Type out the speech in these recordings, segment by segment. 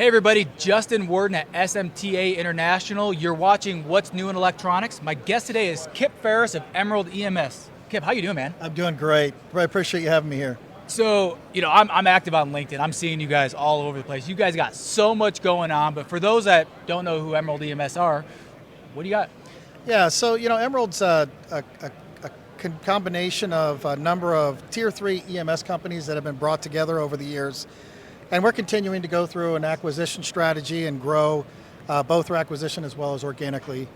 everybody, Justin Worden at SMTA International. You're watching What's New in Electronics. My guest today is Kip Ferris of Emerald EMS. Kip, how you doing, man? I'm doing great. I appreciate you having me here. So, I'm active on LinkedIn. I'm seeing you guys all over the place. You guys got so much going on, but for those that don't know who Emerald EMS are, what do you got? Yeah, so, Emerald's a combination of a number of Tier 3 EMS companies that have been brought together over the years. And we're continuing to go through an acquisition strategy and grow both through acquisition as well as organically.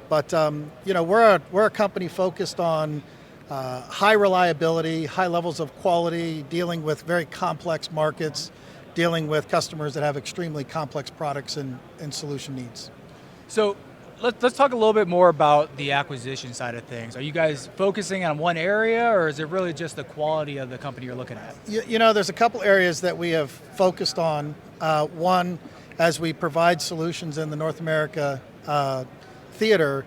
But, we're a company focused on high reliability, high levels of quality, dealing with very complex markets, dealing with customers that have extremely complex products and solution needs. So let's talk a little bit more about the acquisition side of things. Are you guys focusing on one area, or is it really just the quality of the company you're looking at? There's a couple areas that we have focused on. One, as we provide solutions in the North America theater,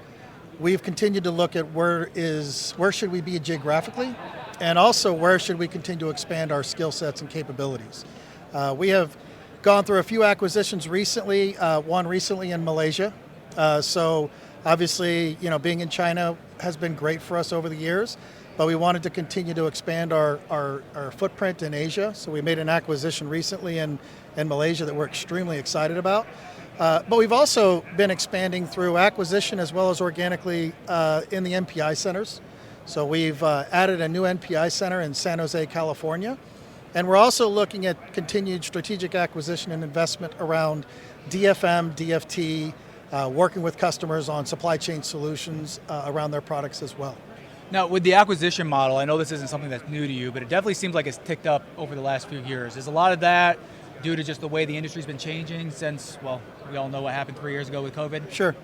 we've continued to look at where should we be geographically, and also where should we continue to expand our skill sets and capabilities. We have gone through a few acquisitions recently, one recently in Malaysia. So obviously, being in China has been great for us over the years, but we wanted to continue to expand our footprint in Asia. So we made an acquisition recently in Malaysia that we're extremely excited about. But we've also been expanding through acquisition as well as organically in the NPI centers. So we've added a new NPI center in San Jose, California. And we're also looking at continued strategic acquisition and investment around DFM, DFT, working with customers on supply chain solutions around their products as well. Now, with the acquisition model, I know this isn't something that's new to you, but it definitely seems like it's ticked up over the last few years. Is a lot of that due to just the way the industry's been changing since, well, we all know what happened 3 years ago with COVID? Sure.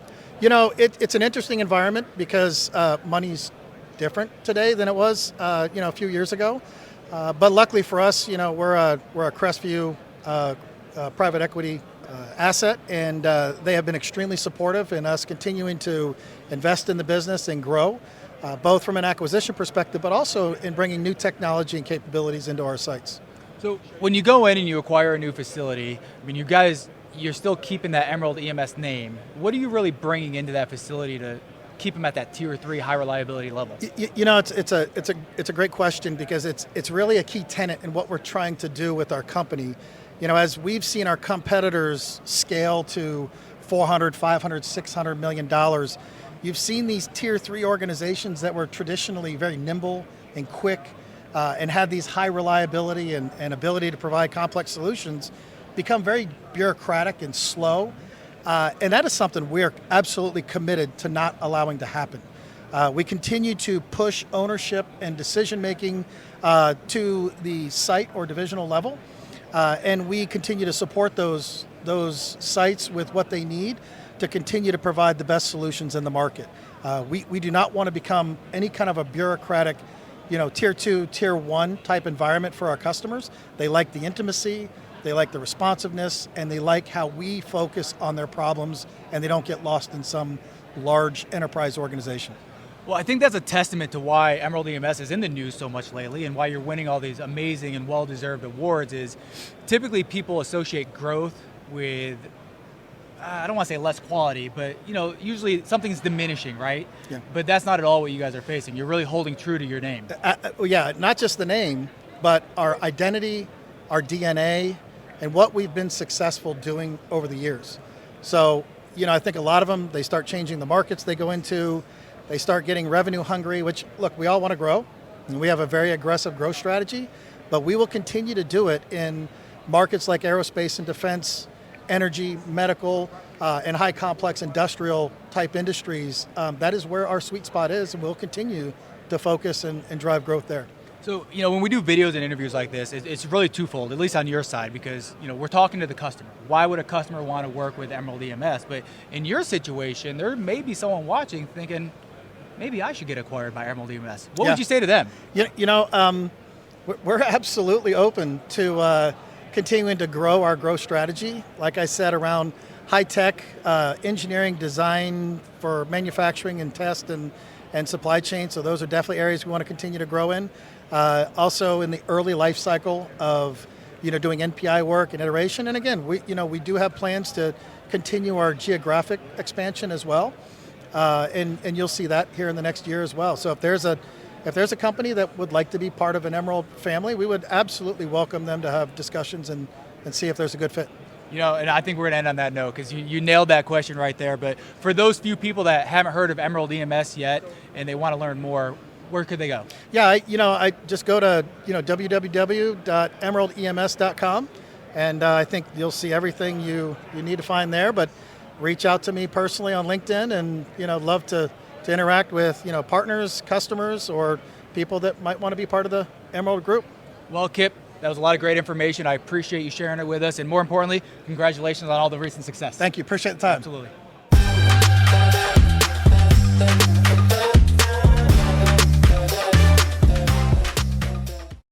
It's an interesting environment because money's different today than it was, a few years ago. But luckily for us, we're a Crestview private equity asset, and they have been extremely supportive in us continuing to invest in the business and grow, both from an acquisition perspective, but also in bringing new technology and capabilities into our sites. So when you go in and you acquire a new facility, you're still keeping that Emerald EMS name. What are you really bringing into that facility to keep them at that Tier 3 high reliability level? It's a great question because it's really a key tenet in what we're trying to do with our company. As we've seen our competitors scale to $400, $500, $600 million, you've seen these Tier 3 organizations that were traditionally very nimble and quick and had these high reliability and ability to provide complex solutions become very bureaucratic and slow. And that is something we're absolutely committed to not allowing to happen. We continue to push ownership and decision-making to the site or divisional level. And we continue to support those sites with what they need to continue to provide the best solutions in the market. We do not want to become any kind of a bureaucratic, Tier 2, Tier 1 type environment for our customers. They like the intimacy, they like the responsiveness, and they like how we focus on their problems and they don't get lost in some large enterprise organization. Well, I think that's a testament to why Emerald EMS is in the news so much lately and why you're winning all these amazing and well-deserved awards is typically people associate growth with, I don't want to say less quality, but usually something's diminishing, right? Yeah. But that's not at all what you guys are facing. You're really holding true to your name. Yeah, not just the name, but our identity, our DNA, and what we've been successful doing over the years. So, I think a lot of them, they start changing the markets they go into. They start getting revenue hungry, which, look, we all want to grow, and we have a very aggressive growth strategy, but we will continue to do it in markets like aerospace and defense, energy, medical, and high complex industrial type industries. That is where our sweet spot is, and we'll continue to focus and drive growth there. So, when we do videos and interviews like this, it's really twofold, at least on your side, because, we're talking to the customer. Why would a customer want to work with Emerald EMS? But in your situation, there may be someone watching thinking, maybe I should get acquired by Emerald EMS. What would you say to them? We're absolutely open to continuing to grow our growth strategy. Like I said, around high-tech engineering design for manufacturing and test and supply chain. So those are definitely areas we want to continue to grow in. Also in the early life cycle of doing NPI work and iteration. And again, we do have plans to continue our geographic expansion as well. And you'll see that here in the next year as well. So if there's a company that would like to be part of an Emerald family, we would absolutely welcome them to have discussions and see if there's a good fit. And I think we're going to end on that note because you nailed that question right there. But for those few people that haven't heard of Emerald EMS yet and they want to learn more, where could they go? Yeah, I just go to www.emeraldems.com, and I think you'll see everything you need to find there. But reach out to me personally on LinkedIn, and love to interact with partners, customers, or people that might want to be part of the Emerald Group. Well, Kip, that was a lot of great information. I appreciate you sharing it with us, and more importantly, congratulations on all the recent success. Thank you. Appreciate the time. Absolutely.